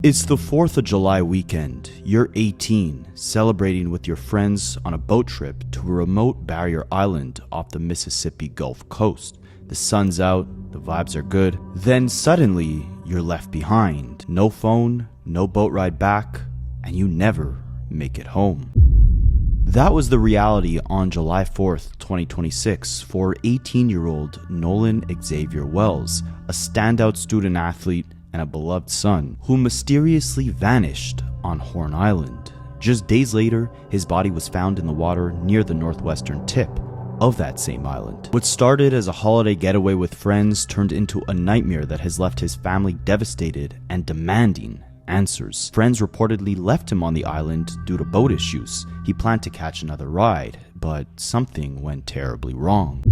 It's the 4th of July weekend. You're 18, celebrating with your friends on a boat trip to a remote barrier island off the Mississippi Gulf Coast. The sun's out, the vibes are good. Then suddenly, you're left behind. No phone, no boat ride back, and you never make it home. That was the reality on July 4th, 2026 for 18-year-old Nolan Xavier Wells, a standout student athlete and a beloved son who mysteriously vanished on Horn Island. Just days later, his body was found in the water near the northwestern tip of that same island. What started as a holiday getaway with friends turned into a nightmare that has left his family devastated and demanding answers. Friends reportedly left him on the island due to boat issues. He planned to catch another ride, but something went terribly wrong.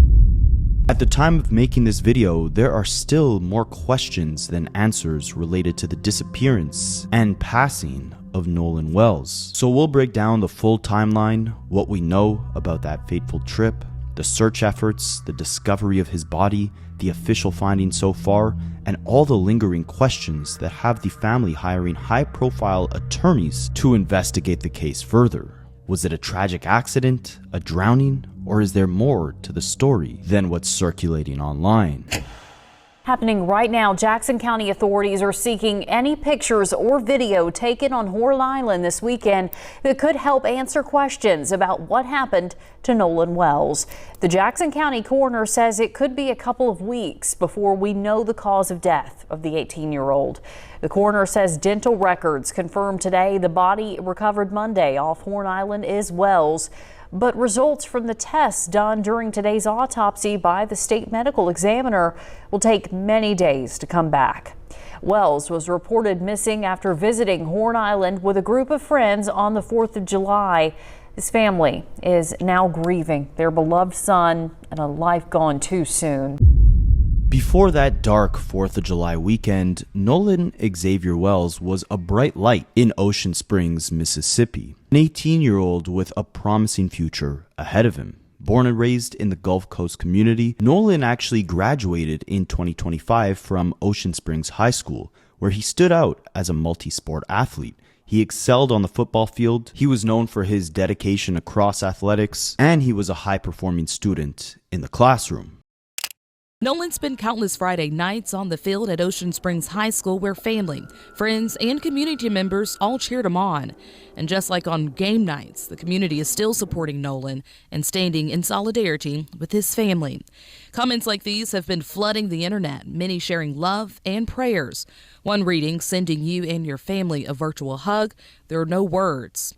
At the time of making this video, there are still more questions than answers related to the disappearance and passing of Nolan Wells. So we'll break down the full timeline, what we know about that fateful trip, the search efforts, the discovery of his body, the official findings so far, and all the lingering questions that have the family hiring high-profile attorneys to investigate the case further. Was it a tragic accident, a drowning, or is there more to the story than what's circulating online? Happening right now, Jackson County authorities are seeking any pictures or video taken on Horn Island this weekend that could help answer questions about what happened to Nolan Wells. The Jackson County coroner says it could be a couple of weeks before we know the cause of death of the 18-year-old. The coroner says dental records confirmed today the body recovered Monday off Horn Island is Wells. But results from the tests done during today's autopsy by the state medical examiner will take many days to come back. Wells was reported missing after visiting Horn Island with a group of friends on the 4th of July. His family is now grieving their beloved son and a life gone too soon. Before that dark 4th of July weekend, Nolan Xavier Wells was a bright light in Ocean Springs, Mississippi. An 18-year-old with a promising future ahead of him. Born and raised in the Gulf Coast community, Nolan actually graduated in 2025 from Ocean Springs High School, where he stood out as a multi-sport athlete. He excelled on the football field, he was known for his dedication across athletics, and he was a high-performing student in the classroom. Nolan spent countless Friday nights on the field at Ocean Springs High School where family, friends, and community members all cheered him on. And just like on game nights, the community is still supporting Nolan and standing in solidarity with his family. Comments like these have been flooding the internet, many sharing love and prayers. One reading, sending you and your family a virtual hug. There are no words.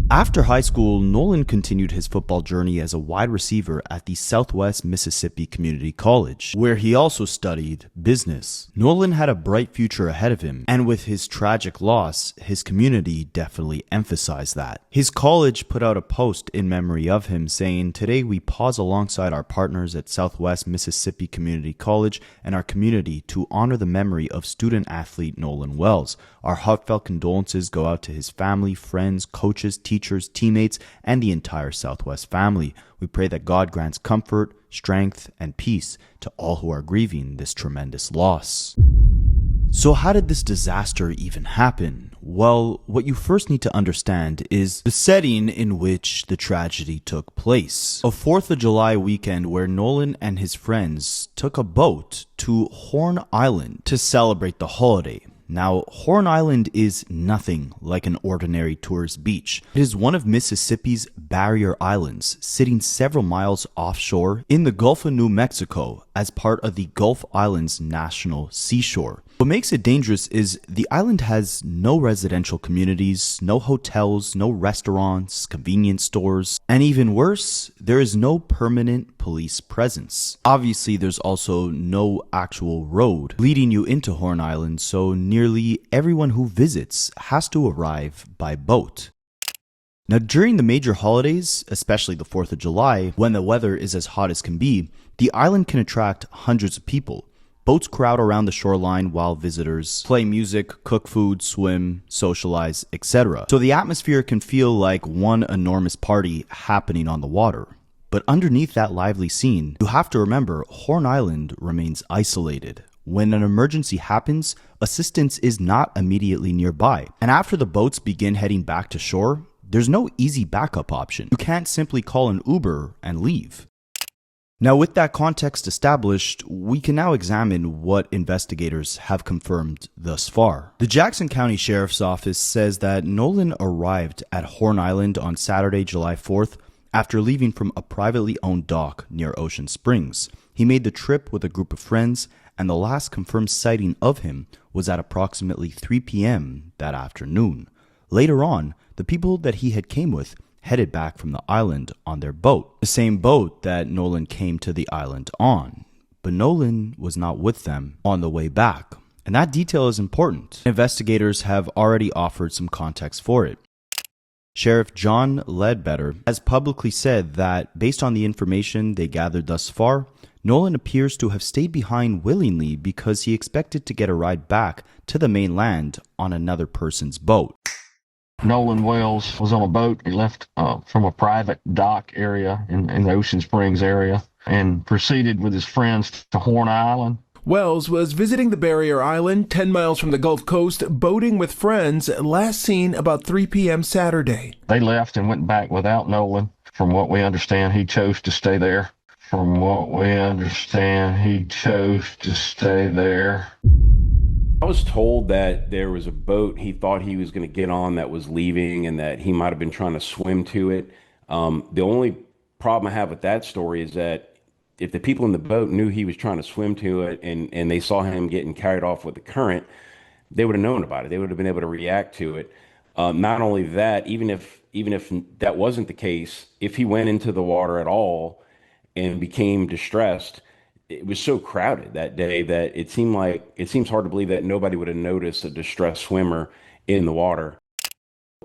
After high school, Nolan continued his football journey as a wide receiver at the Southwest Mississippi Community College, where he also studied business. Nolan had a bright future ahead of him, and with his tragic loss, his community definitely emphasized that. His college put out a post in memory of him saying, "Today we pause alongside our partners at Southwest Mississippi Community College and our community to honor the memory of student-athlete Nolan Wells. Our heartfelt condolences go out to his family, friends, coaches, teachers, teammates, and the entire Southwest family. We pray that God grants comfort, strength, and peace to all who are grieving this tremendous loss." So how did this disaster even happen? Well, what you first need to understand is the setting in which the tragedy took place. A 4th of July weekend where Nolan and his friends took a boat to Horn Island to celebrate the holiday. Now, Horn Island is nothing like an ordinary tourist beach. It is one of Mississippi's barrier islands, sitting several miles offshore in the Gulf of New Mexico as part of the Gulf Islands National Seashore. What makes it dangerous is the island has no residential communities, no hotels, no restaurants, convenience stores, and even worse, there is no permanent police presence. Obviously, there's also no actual road leading you into Horn Island, so nearly everyone who visits has to arrive by boat. Now, during the major holidays, especially the 4th of July, when the weather is as hot as can be, the island can attract hundreds of people. Boats crowd around the shoreline while visitors play music, cook food, swim, socialize, etc. So the atmosphere can feel like one enormous party happening on the water. But underneath that lively scene, you have to remember Horn Island remains isolated, When an emergency happens, assistance is not immediately nearby. And after the boats begin heading back to shore, there's no easy backup option. You can't simply call an Uber and leave. Now, with that context established, we can now examine what investigators have confirmed thus far. The Jackson County Sheriff's Office says that Nolan arrived at Horn Island on Saturday, July 4th, after leaving from a privately owned dock near Ocean Springs. He made the trip with a group of friends, and the last confirmed sighting of him was at approximately 3 p.m. that afternoon. Later on, the people that he had came with headed back from the island on their boat, the same boat that Nolan came to the island on. But Nolan was not with them on the way back, and that detail is important. Investigators have already offered some context for it. Sheriff John Ledbetter has publicly said that, based on the information they gathered thus far, Nolan appears to have stayed behind willingly because he expected to get a ride back to the mainland on another person's boat. Nolan Wells was on a boat. He left from a private dock area in the Ocean Springs area and proceeded with his friends to Horn Island. Wells was visiting the barrier island 10 miles from the Gulf Coast, boating with friends, last seen about 3 p.m. Saturday. They left and went back without Nolan. From what we understand, he chose to stay there. I was told that there was a boat he thought he was going to get on that was leaving and that he might have been trying to swim to it. The only problem I have with that story is that if the people in the boat knew he was trying to swim to it and they saw him getting carried off with the current, they would have known about it. They would have been able to react to it. Not only that, even if that wasn't the case, if he went into the water at all and became distressed, it was so crowded that day that it seems hard to believe that nobody would have noticed a distressed swimmer in the water.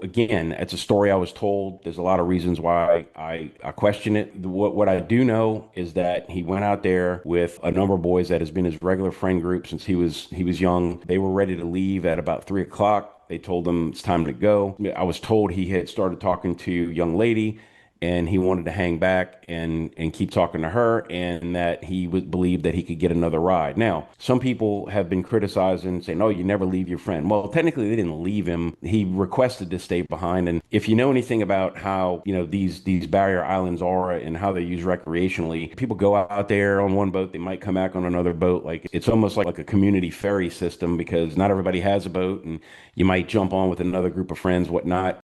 Again, it's a story I was told. There's a lot of reasons why I question it. What I do know is that he went out there with a number of boys that has been his regular friend group since he was young. They were ready to leave at about 3 o'clock. They told him it's time to go. I was told he had started talking to a young lady and he wanted to hang back and keep talking to her, and that he would believe that he could get another ride. Now, some people have been criticizing, saying, "Oh, you never leave your friend." Well, technically, they didn't leave him. He requested to stay behind. And if you know anything about how these barrier islands are and how they're used recreationally, people go out there on one boat, they might come back on another boat. Like it's almost like a community ferry system, because not everybody has a boat, and you might jump on with another group of friends, whatnot.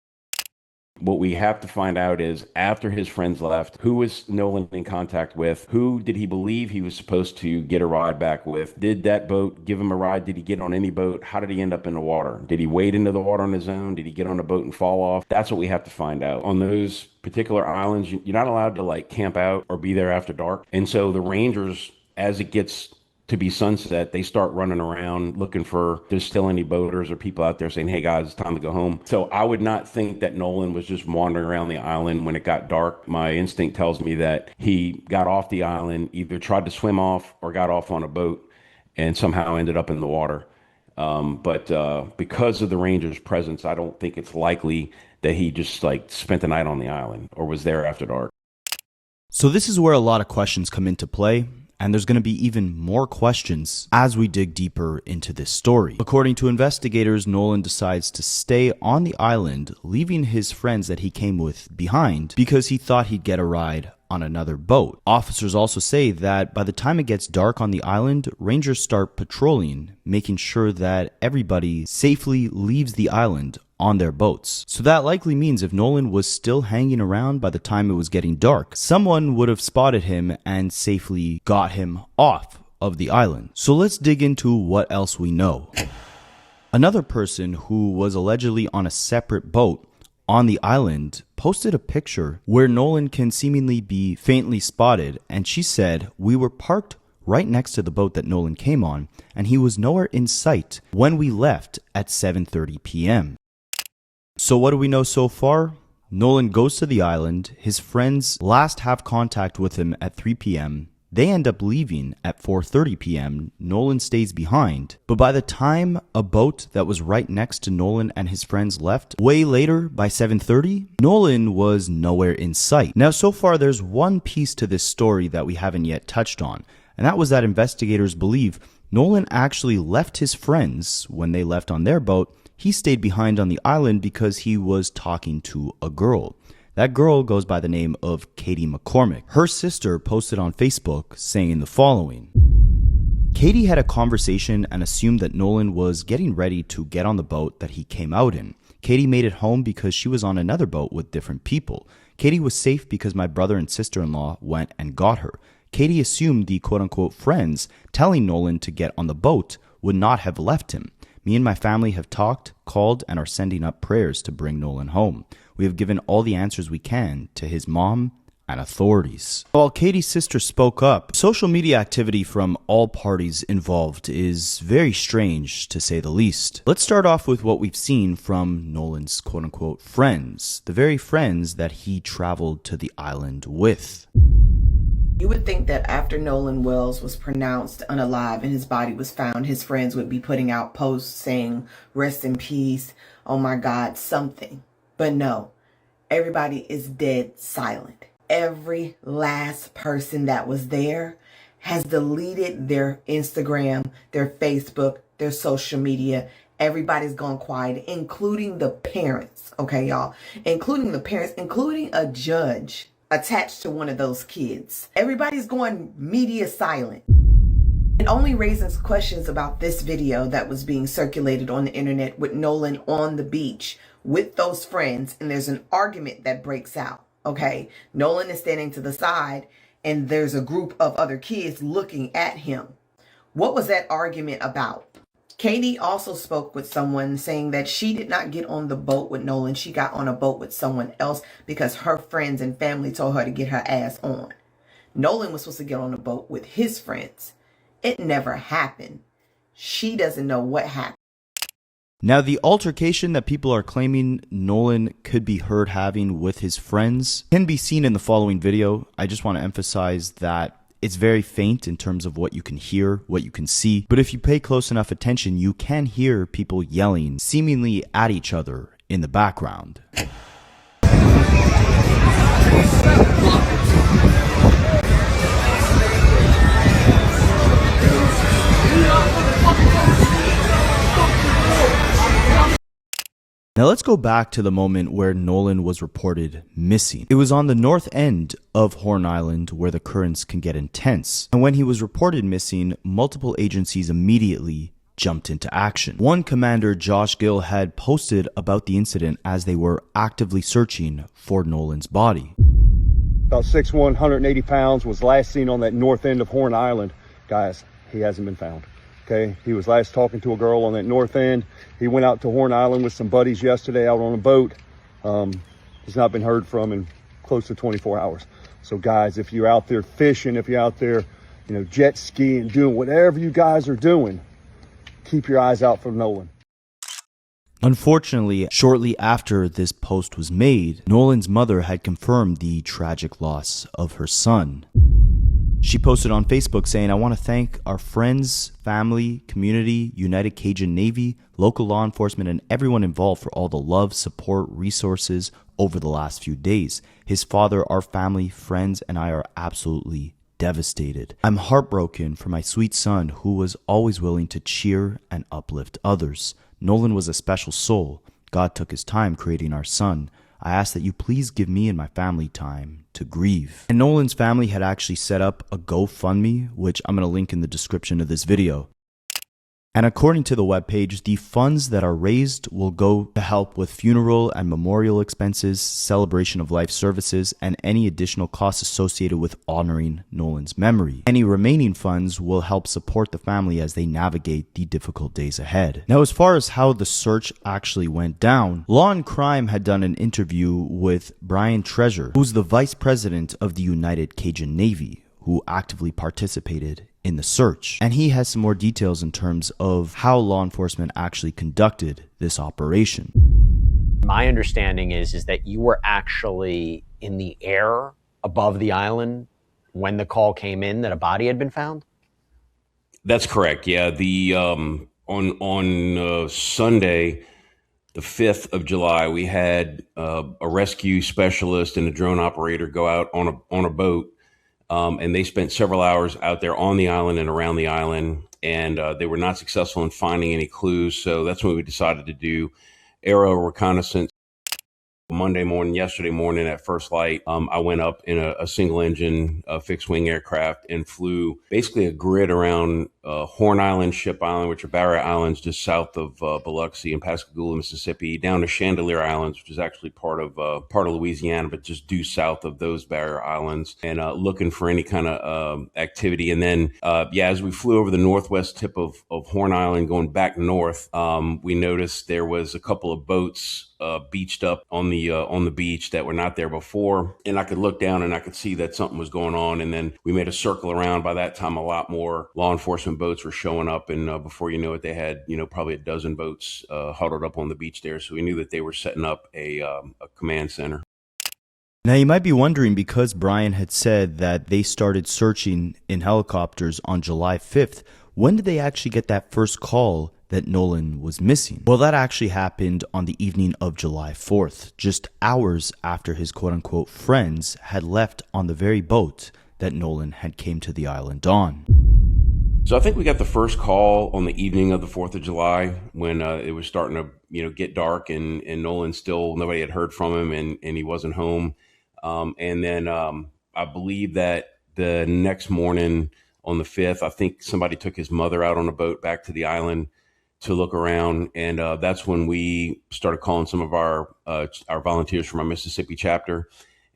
What we have to find out is, after his friends left, who was Nolan in contact with? Who did he believe he was supposed to get a ride back with? Did that boat give him a ride? Did he get on any boat? How did he end up in the water? Did he wade into the water on his own? Did he get on a boat and fall off? That's what we have to find out. On those particular islands, you're not allowed to camp out or be there after dark. And so the rangers, as it gets to be sunset, they start running around looking for if there's still any boaters or people out there saying, "Hey guys, it's time to go home." So I would not think that Nolan was just wandering around the island when it got dark. My instinct tells me that he got off the island, either tried to swim off or got off on a boat and somehow ended up in the water. But because of the Rangers' presence, I don't think it's likely that he just spent the night on the island or was there after dark. So this is where a lot of questions come into play. And there's going to be even more questions as we dig deeper into this story. According to investigators, Nolan decides to stay on the island, leaving his friends that he came with behind because he thought he'd get a ride on another boat. Officers also say that by the time it gets dark on the island, rangers start patrolling, making sure that everybody safely leaves the island on their boats. So that likely means if Nolan was still hanging around by the time it was getting dark, someone would have spotted him and safely got him off of the island. So let's dig into what else we know. Another person who was allegedly on a separate boat on the island posted a picture where Nolan can seemingly be faintly spotted, and she said, "We were parked right next to the boat that Nolan came on, and he was nowhere in sight when we left at 7:30 p.m. So what do we know so far? Nolan goes to the island. His friends last have contact with him at 3 p.m. They end up leaving at 4:30 p.m. Nolan stays behind. But by the time a boat that was right next to Nolan and his friends left, way later, by 7:30, Nolan was nowhere in sight. Now, so far, there's one piece to this story that we haven't yet touched on, and that was that investigators believe Nolan actually left his friends when they left on their boat. He stayed behind on the island because he was talking to a girl. That girl goes by the name of Katie McCormick. Her sister posted on Facebook saying the following. Katie had a conversation and assumed that Nolan was getting ready to get on the boat that he came out in. Katie made it home because she was on another boat with different people. Katie was safe because my brother and sister-in-law went and got her. Katie assumed the quote-unquote friends telling Nolan to get on the boat would not have left him. Me and my family have talked, called, and are sending up prayers to bring Nolan home. We have given all the answers we can to his mom and authorities. While Katie's sister spoke up, social media activity from all parties involved is very strange, to say the least. Let's start off with what we've seen from Nolan's quote-unquote friends, the very friends that he traveled to the island with. You would think that after Nolan Wells was pronounced unalive and his body was found, his friends would be putting out posts saying, rest in peace, oh my God, something. But no, everybody is dead silent. Every last person that was there has deleted their Instagram, their Facebook, their social media. Everybody's gone quiet, including the parents. Okay, y'all, including the parents, including a judge attached to one of those kids. Everybody's going media silent. It only raises questions about this video that was being circulated on the internet with Nolan on the beach with those friends, and there's an argument that breaks out. Okay, Nolan is standing to the side and there's a group of other kids looking at him. What was that argument about? Katie also spoke with someone saying that she did not get on the boat with Nolan. She got on a boat with someone else because her friends and family told her to get her ass on. Nolan was supposed to get on a boat with his friends. It never happened. She doesn't know what happened. Now, the altercation that people are claiming Nolan could be heard having with his friends can be seen in the following video. I just want to emphasize that it's very faint in terms of what you can hear, what you can see. But if you pay close enough attention, you can hear people yelling, seemingly at each other in the background. Now let's go back to the moment where Nolan was reported missing. It was on the north end of Horn Island where the currents can get intense. And when he was reported missing, multiple agencies immediately jumped into action. One commander, Josh Gill, had posted about the incident as they were actively searching for Nolan's body. About 6'1", 180 pounds, was last seen on that north end of Horn Island. Guys, he hasn't been found. Okay, he was last talking to a girl on that north end. He went out to Horn Island with some buddies yesterday out on a boat. He's not been heard from in close to 24 hours. So guys, if you're out there fishing, if you're out there, jet skiing, doing whatever you guys are doing, keep your eyes out for Nolan. Unfortunately, shortly after this post was made, Nolan's mother had confirmed the tragic loss of her son. She posted on Facebook saying, I want to thank our friends, family, community, United Cajun Navy, local law enforcement, and everyone involved for all the love, support, resources over the last few days. His father, our family, friends, and I are absolutely devastated. I'm heartbroken for my sweet son who was always willing to cheer and uplift others. Nolan was a special soul. God took his time creating our son. I ask that you please give me and my family time to grieve. And Nolan's family had actually set up a GoFundMe, which I'm going to link in the description of this video. And according to the webpage, the funds that are raised will go to help with funeral and memorial expenses, celebration of life services, and any additional costs associated with honoring Nolan's memory. Any remaining funds will help support the family as they navigate the difficult days ahead. Now, as far as how the search actually went down, Law and Crime had done an interview with Brian Treasure, who's the vice president of the United Cajun Navy, who actively participated in the search. And he has some more details in terms of how law enforcement actually conducted this operation. My understanding is that you were actually in the air above the island when the call came in that a body had been found? That's correct. Yeah, the on Sunday, the 5th of July, we had a rescue specialist and a drone operator go out on a boat. And they spent several hours out there on the island and around the island. and they were not successful in finding any clues. So that's when we decided to do aerial reconnaissance. Yesterday morning at first light, I went up in a single engine fixed wing aircraft and flew basically a grid around Horn Island, Ship Island, which are barrier islands just south of Biloxi and Pascagoula, Mississippi, down to Chandelier Islands, which is actually part of Louisiana, but just due south of those barrier islands, and looking for any kind of activity. And then, as we flew over the northwest tip of Horn Island, going back north, we noticed there was a couple of boats beached up on the beach that were not there before, and I could look down and I could see that something was going on. And then we made a circle around. By that time, a lot more law enforcement boats were showing up, and before you know it, they had probably a dozen boats huddled up on the beach there. So we knew that they were setting up a command center. Now, you might be wondering, because Brian had said that they started searching in helicopters on July 5th, when did they actually get that first call that Nolan was missing? Well, that actually happened on the evening of July 4th, just hours after his quote-unquote friends had left on the very boat that Nolan had came to the island on. So I think we got the first call on the evening of the 4th of July when it was starting to get dark, and Nolan still, nobody had heard from him, and he wasn't home. And then I believe that the next morning on the 5th, I think somebody took his mother out on a boat back to the island to look around, and that's when we started calling some of our volunteers from our Mississippi chapter,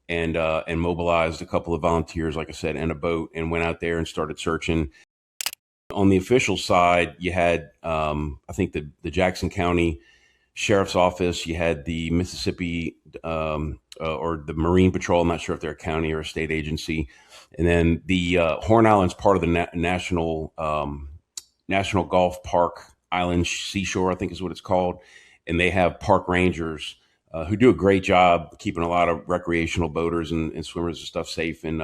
and mobilized a couple of volunteers, like I said, in a boat, and went out there and started searching. On the official side, you had I think the Jackson County Sheriff's Office, you had the Mississippi or the Marine Patrol. I'm not sure if they're a county or a state agency, and then the Horn Island's part of the National Golf Park Island Seashore, I think is what it's called. And they have park rangers who do a great job keeping a lot of recreational boaters and swimmers and stuff safe. And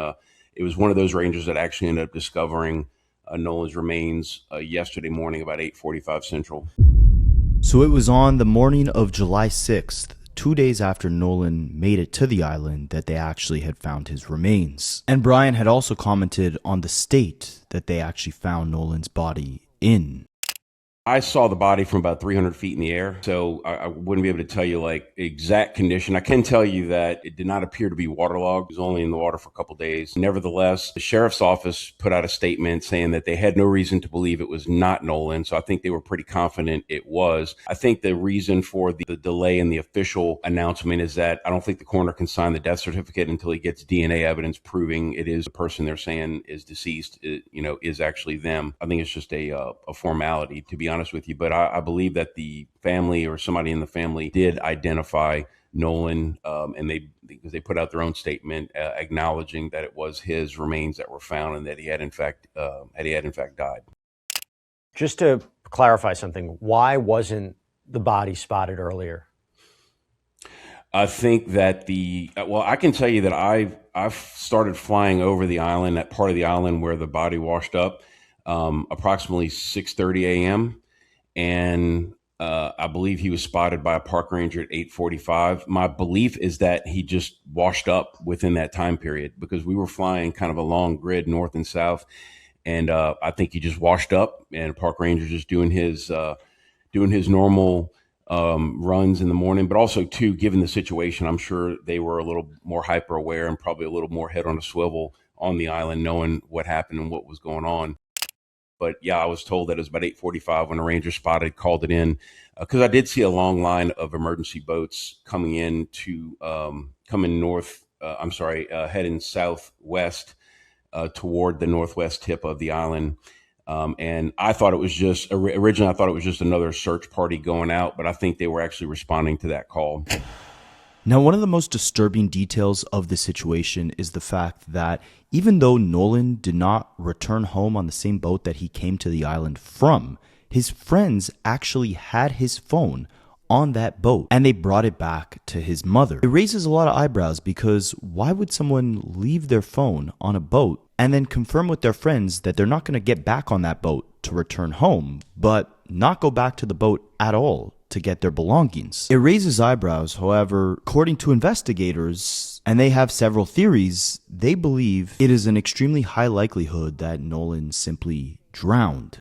it was one of those rangers that actually ended up discovering Nolan's remains yesterday morning about 8:45 Central. So it was on the morning of July 6th, 2 days after Nolan made it to the island, that they actually had found his remains. And Brian had also commented on the state that they actually found Nolan's body in. I saw the body from about 300 feet in the air, so I wouldn't be able to tell you like exact condition. I can tell you that it did not appear to be waterlogged. It was only in the water for a couple days. Nevertheless, the sheriff's office put out a statement saying that they had no reason to believe it was not Nolan, so I think they were pretty confident it was. I think the reason for the delay in the official announcement is that I don't think the coroner can sign the death certificate until he gets DNA evidence proving it is the person they're saying is deceased, is actually them. I think it's just a formality, to be honest with you, but I believe that the family or somebody in the family did identify Nolan, and because they put out their own statement acknowledging that it was his remains that were found and that he had in fact died. Just to clarify something, why wasn't the body spotted earlier? I think that I can tell you that I've started flying over the island, that part of the island where the body washed up, approximately 6:30 a.m. And I believe he was spotted by a park ranger at 8:45. My belief is that he just washed up within that time period because we were flying kind of a long grid north and south. And I think he just washed up, and park ranger just doing his normal runs in the morning. But also, too, given the situation, I'm sure they were a little more hyper aware and probably a little more head on a swivel on the island, knowing what happened and what was going on. But yeah, I was told that it was about 8:45 when a ranger spotted, called it in, because I did see a long line of emergency boats coming in heading southwest toward the northwest tip of the island. And I thought it was just another search party going out, but I think they were actually responding to that call. Now, one of the most disturbing details of the situation is the fact that even though Nolan did not return home on the same boat that he came to the island from, his friends actually had his phone on that boat, and they brought it back to his mother. It raises a lot of eyebrows, because why would someone leave their phone on a boat and then confirm with their friends that they're not going to get back on that boat to return home, but not go back to the boat at all to get their belongings? It raises eyebrows. However, according to investigators, and they have several theories, they believe it is an extremely high likelihood that Nolan simply drowned.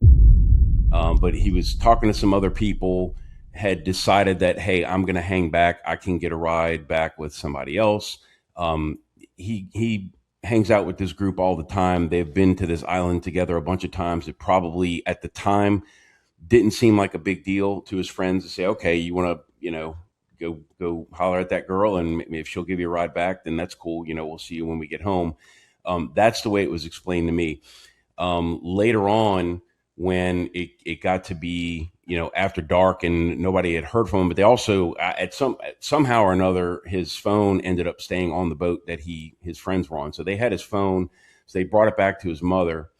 But he was talking to some other people, had decided that, hey, I'm going to hang back. I can get a ride back with somebody else. He hangs out with this group all the time. They've been to this island together a bunch of times. It probably at the time didn't seem like a big deal to his friends to say, okay, you want to, go holler at that girl, and if she'll give you a ride back, then that's cool. We'll see you when we get home. That's the way it was explained to me. Later on, when it got to be, after dark and nobody had heard from him, but they also somehow or another, his phone ended up staying on the boat that his friends were on. So they had his phone. So they brought it back to his mother.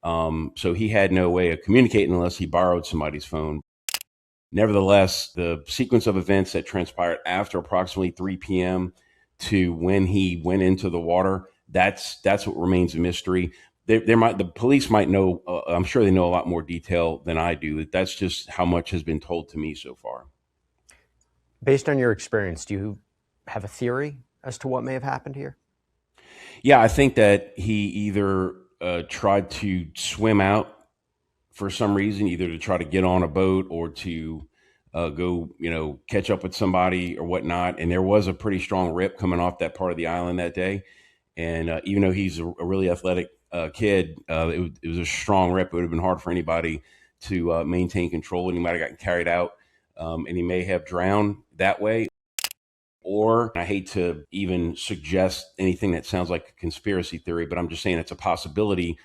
So he had no way of communicating unless he borrowed somebody's phone. Nevertheless, the sequence of events that transpired after approximately 3 p.m. to when he went into the water, that's what remains a mystery. The police might know, I'm sure they know a lot more detail than I do. That's just how much has been told to me so far. Based on your experience, do you have a theory as to what may have happened here? Yeah, I think that he either tried to swim out for some reason, either to try to get on a boat or to go, catch up with somebody or whatnot. And there was a pretty strong rip coming off that part of the island that day. And even though he's a really athletic kid, it was a strong rip. It would have been hard for anybody to maintain control, and he might have gotten carried out, and he may have drowned that way. Or, I hate to even suggest anything that sounds like a conspiracy theory, but I'm just saying it's a possibility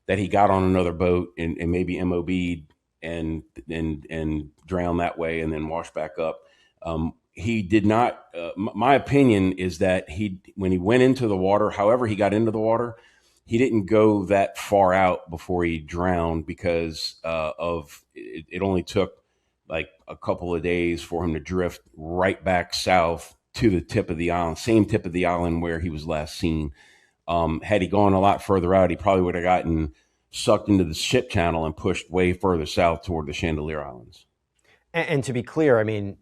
that he got on another boat and maybe MOB'd and drowned that way and then washed back up. He did not, my opinion is that when he went into the water, however he got into the water, he didn't go that far out before he drowned because it only took like a couple of days for him to drift right back south to the tip of the island, same tip of the island where he was last seen. Had he gone a lot further out, he probably would have gotten sucked into the ship channel and pushed way further south toward the Chandelier Islands. And to be clear, I mean,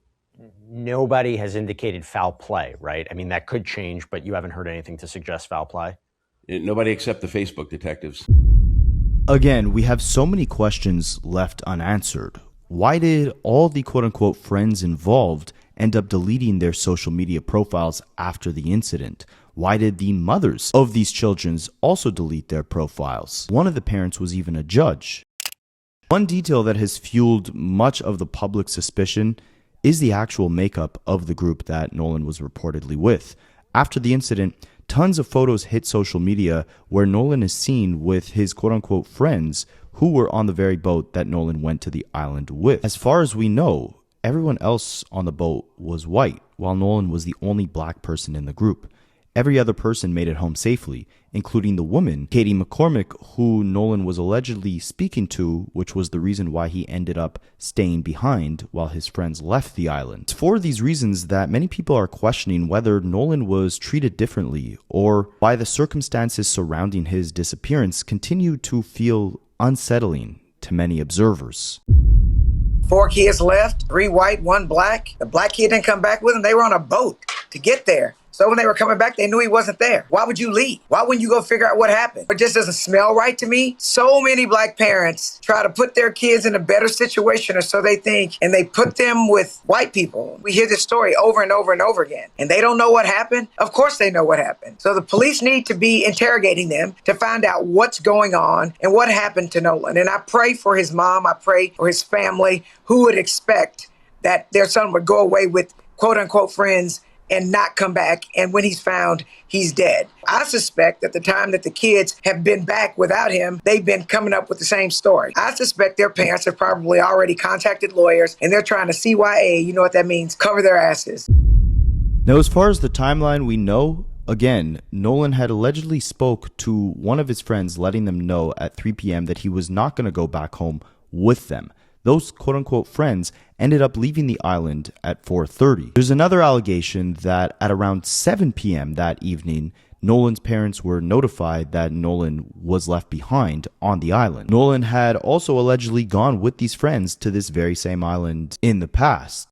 nobody has indicated foul play, right? I mean, that could change, but you haven't heard anything to suggest foul play? Nobody except the Facebook detectives. Again, we have so many questions left unanswered. Why did all the quote-unquote friends involved end up deleting their social media profiles after the incident? Why did the mothers of these children also delete their profiles? One of the parents was even a judge. One detail that has fueled much of the public suspicion is the actual makeup of the group that Nolan was reportedly with. After the incident, tons of photos hit social media where Nolan is seen with his quote-unquote friends who were on the very boat that Nolan went to the island with. As far as we know, everyone else on the boat was white, while Nolan was the only black person in the group. Every other person made it home safely, including the woman, Katie McCormick, who Nolan was allegedly speaking to, which was the reason why he ended up staying behind while his friends left the island. It's for these reasons that many people are questioning whether Nolan was treated differently, or why the circumstances surrounding his disappearance continue to feel unsettling to many observers. 4 kids left, 3 white, 1 black. The black kid didn't come back with them. They were on a boat to get there. So when they were coming back, they knew he wasn't there. Why would you leave? Why wouldn't you go figure out what happened? It just doesn't smell right to me. So many black parents try to put their kids in a better situation, or so they think, and they put them with white people. We hear this story over and over and over again, and they don't know what happened. Of course they know what happened. So the police need to be interrogating them to find out what's going on and what happened to Nolan. And I pray for his mom. I pray for his family, who would expect that their son would go away with quote unquote friends and not come back, and when he's found, he's dead. I suspect that the time that the kids have been back without him, they've been coming up with the same story. I suspect their parents have probably already contacted lawyers, and they're trying to CYA, you know what that means, cover their asses. Now, as far as the timeline we know, again, Nolan had allegedly spoke to one of his friends, letting them know at 3 p.m. that he was not going to go back home with them. Those quote-unquote friends ended up leaving the island at 4:30. There's another allegation that at around 7 p.m. that evening, Nolan's parents were notified that Nolan was left behind on the island. Nolan had also allegedly gone with these friends to this very same island in the past.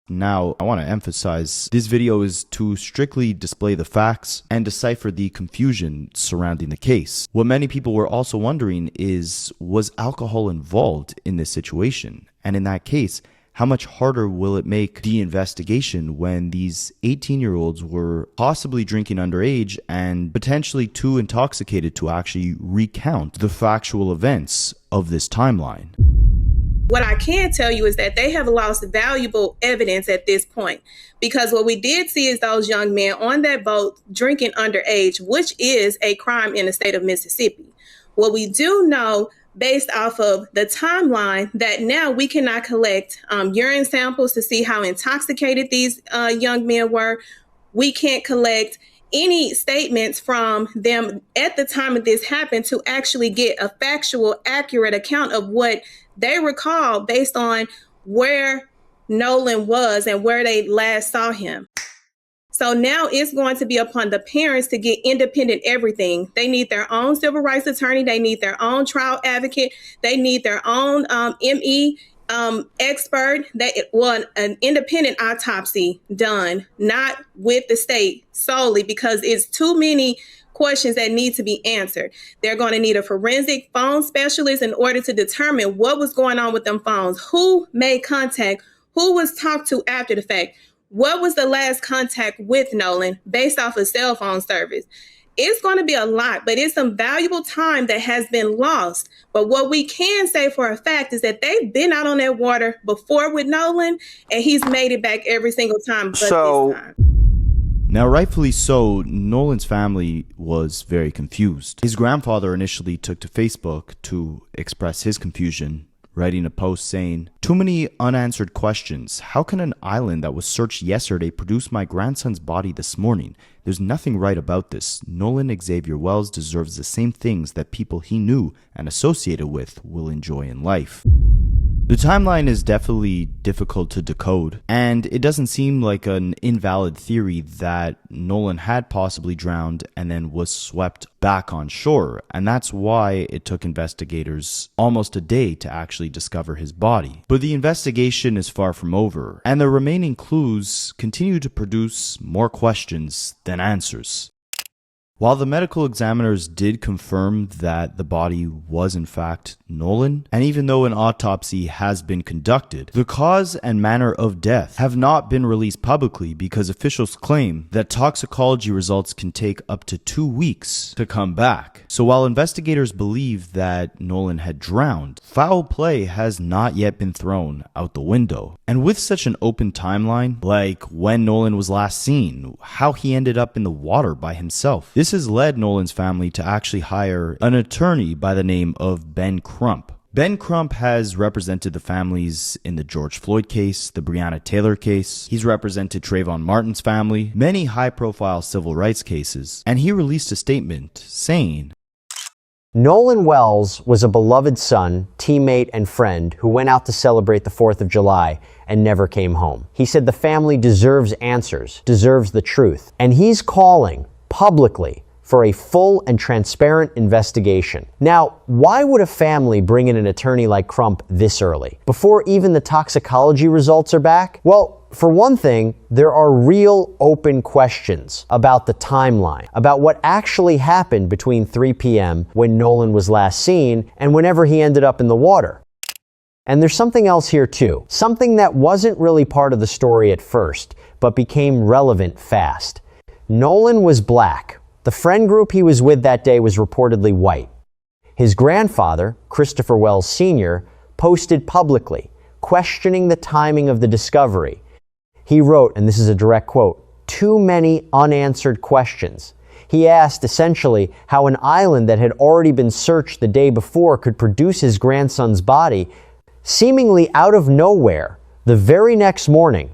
Now, I want to emphasize this video is to strictly display the facts and decipher the confusion surrounding the case. What many people were also wondering is, was alcohol involved in this situation? And in that case, how much harder will it make the investigation when these 18-year-olds were possibly drinking underage and potentially too intoxicated to actually recount the factual events of this timeline? What I can tell you is that they have lost valuable evidence at this point, because what we did see is those young men on that boat drinking underage, which is a crime in the state of Mississippi. What we do know, based off of the timeline, that now we cannot collect urine samples to see how intoxicated these young men were. We can't collect any statements from them at the time of this happened to actually get a factual, accurate account of what they recall based on where Nolan was and where they last saw him. So now it's going to be upon the parents to get independent everything. They need their own civil rights attorney. They need their own trial advocate. They need their own ME expert. That want an independent autopsy done, not with the state solely, because it's too many questions that need to be answered. They're going to need a forensic phone specialist in order to determine what was going on with them phones, who made contact, who was talked to after the fact, what was the last contact with Nolan based off of cell phone service. It's going to be a lot, but it's some valuable time that has been lost. But what we can say for a fact is that they've been out on that water before with Nolan, and he's made it back every single time but this time. Now, rightfully so, Nolan's family was very confused. His grandfather initially took to Facebook to express his confusion, writing a post saying, "Too many unanswered questions. How can an island that was searched yesterday produce my grandson's body this morning? There's nothing right about this. Nolan Xavier Wells deserves the same things that people he knew and associated with will enjoy in life." The timeline is definitely difficult to decode, and it doesn't seem like an invalid theory that Nolan had possibly drowned and then was swept back on shore, and that's why it took investigators almost a day to actually discover his body. But the investigation is far from over, and the remaining clues continue to produce more questions than answers. While the medical examiners did confirm that the body was in fact Nolan, and even though an autopsy has been conducted, the cause and manner of death have not been released publicly because officials claim that toxicology results can take up to 2 weeks to come back. So while investigators believe that Nolan had drowned, foul play has not yet been thrown out the window. And with such an open timeline, like when Nolan was last seen, how he ended up in the water by himself, this has led Nolan's family to actually hire an attorney by the name of Ben Crump. Ben Crump has represented the families in the George Floyd case, the Breonna Taylor case. He's represented Trayvon Martin's family, many high-profile civil rights cases, and he released a statement saying, Nolan Wells was a beloved son, teammate, and friend who went out to celebrate the 4th of July and never came home. He said the family deserves answers, deserves the truth, and he's calling publicly for a full and transparent investigation. Now, why would a family bring in an attorney like Crump this early, before even the toxicology results are back? Well, for one thing, there are real open questions about the timeline, about what actually happened between 3 p.m. when Nolan was last seen and whenever he ended up in the water. And there's something else here too, something that wasn't really part of the story at first, but became relevant fast. Nolan was black. The friend group he was with that day was reportedly white. His grandfather, Christopher Wells Sr., posted publicly, questioning the timing of the discovery. He wrote, and this is a direct quote, "Too many unanswered questions." He asked essentially how an island that had already been searched the day before could produce his grandson's body, seemingly out of nowhere, the very next morning.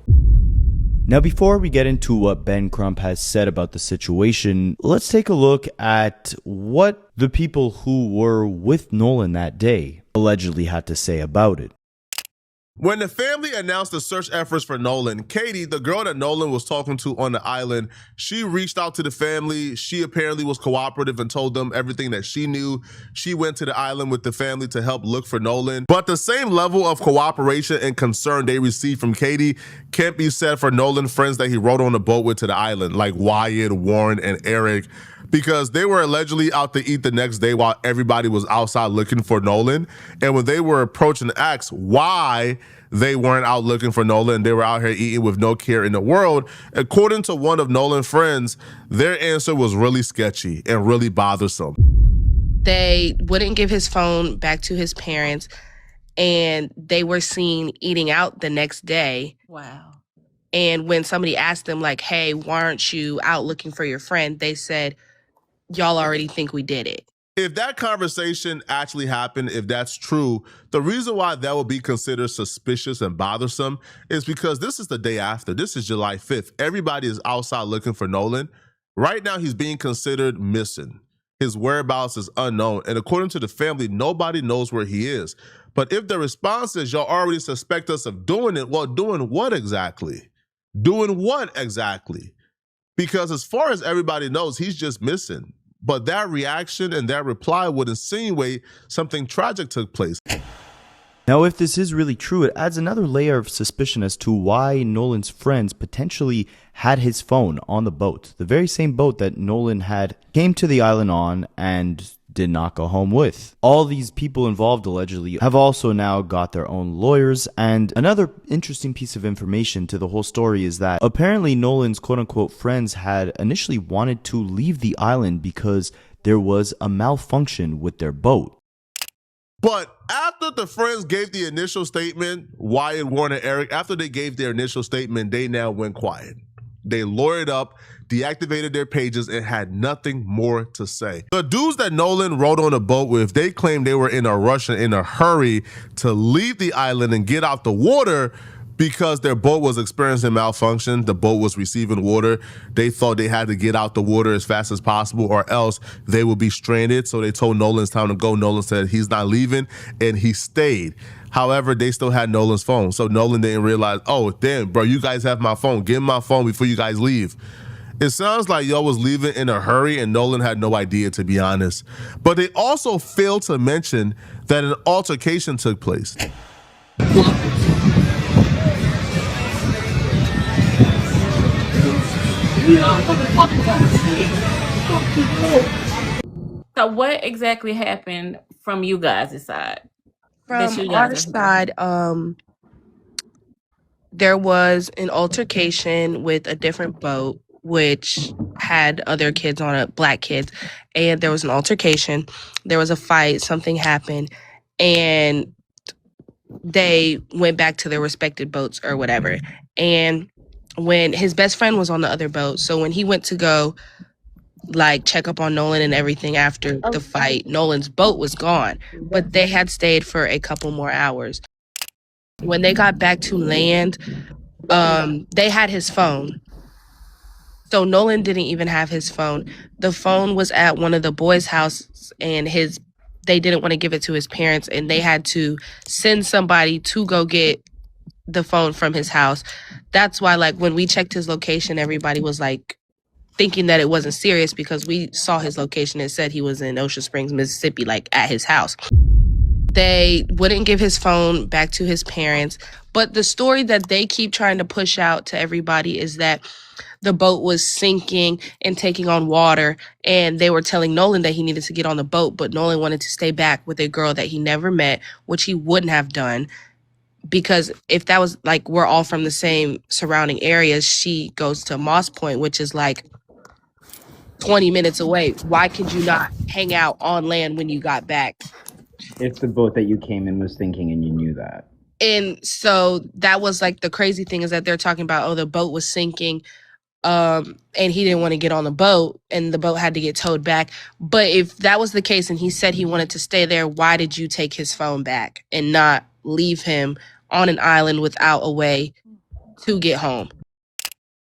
Now, before we get into what Ben Crump has said about the situation, let's take a look at what the people who were with Nolan that day allegedly had to say about it. When the family announced the search efforts for Nolan, Katie, the girl that Nolan was talking to on the island, she reached out to the family. She apparently was cooperative and told them everything that she knew. She went to the island with the family to help look for Nolan. But the same level of cooperation and concern they received from Katie can't be said for Nolan's friends that he rode on the boat with to the island, like Wyatt, Warren, and Eric, because they were allegedly out to eat the next day while everybody was outside looking for Nolan. And when they were approached and asked why they weren't out looking for Nolan, they were out here eating with no care in the world, according to one of Nolan's friends, their answer was really sketchy and really bothersome. They wouldn't give his phone back to his parents, and they were seen eating out the next day. Wow. And when somebody asked them, like, hey, why aren't you out looking for your friend? They said, y'all already think we did it. If that conversation actually happened, if that's true, the reason why that would be considered suspicious and bothersome is because this is the day after. This is July 5th. Everybody is outside looking for Nolan. Right now, he's being considered missing. His whereabouts is unknown. And according to the family, nobody knows where he is. But if the response is y'all already suspect us of doing it, well, doing what exactly? Doing what exactly? Because as far as everybody knows, he's just missing. But that reaction and that reply would insinuate something tragic took place. Now, if this is really true, it adds another layer of suspicion as to why Nolan's friends potentially had his phone on the boat, the very same boat that Nolan had came to the island on and did not go home with. All these people involved allegedly have also now got their own lawyers. And another interesting piece of information to the whole story is that apparently Nolan's quote-unquote friends had initially wanted to leave the island because there was a malfunction with their boat. But after the friends gave the initial statement, Wyatt, Warren, and Eric, after they gave their initial statement, they now went quiet. They lawyered up, deactivated their pages, and had nothing more to say. The dudes that Nolan rode on a boat with, they claimed they were in a rush and in a hurry to leave the island and get out the water because their boat was experiencing malfunction. The boat was receiving water. They thought they had to get out the water as fast as possible or else they would be stranded. So they told Nolan it's time to go. Nolan said he's not leaving, and he stayed. However, they still had Nolan's phone. So Nolan didn't realize, oh, damn, bro, you guys have my phone. Give me my phone before you guys leave. It sounds like y'all was leaving in a hurry and Nolan had no idea, to be honest. But they also failed to mention that an altercation took place. So what exactly happened from you guys' side? From our side, there was an altercation with a different boat, which had other kids on it, black kids, and there was an altercation. There was a fight, something happened, and they went back to their respective boats or whatever. And when his best friend was on the other boat, so when he went to go like check up on Nolan and everything after the fight, Nolan's boat was gone, but they had stayed for a couple more hours. When they got back to land, they had his phone. So Nolan didn't even have his phone. The phone was at one of the boys' houses, and they didn't want to give it to his parents, and they had to send somebody to go get the phone from his house. That's why, like, when we checked his location, everybody was like thinking that it wasn't serious because we saw his location. It said he was in Ocean Springs, Mississippi, like at his house. They wouldn't give his phone back to his parents. But the story that they keep trying to push out to everybody is that the boat was sinking and taking on water, and they were telling Nolan that he needed to get on the boat, but Nolan wanted to stay back with a girl that he never met, which he wouldn't have done. Because if that was like, we're all from the same surrounding areas, she goes to Moss Point, which is like 20 minutes away. Why could you not hang out on land when you got back? If the boat that you came in was sinking and you knew that. And so that was like the crazy thing is that they're talking about, oh, the boat was sinking, and he didn't want to get on the boat and the boat had to get towed back. But if that was the case and he said he wanted to stay there, why did you take his phone back and not leave him on an island without a way to get home?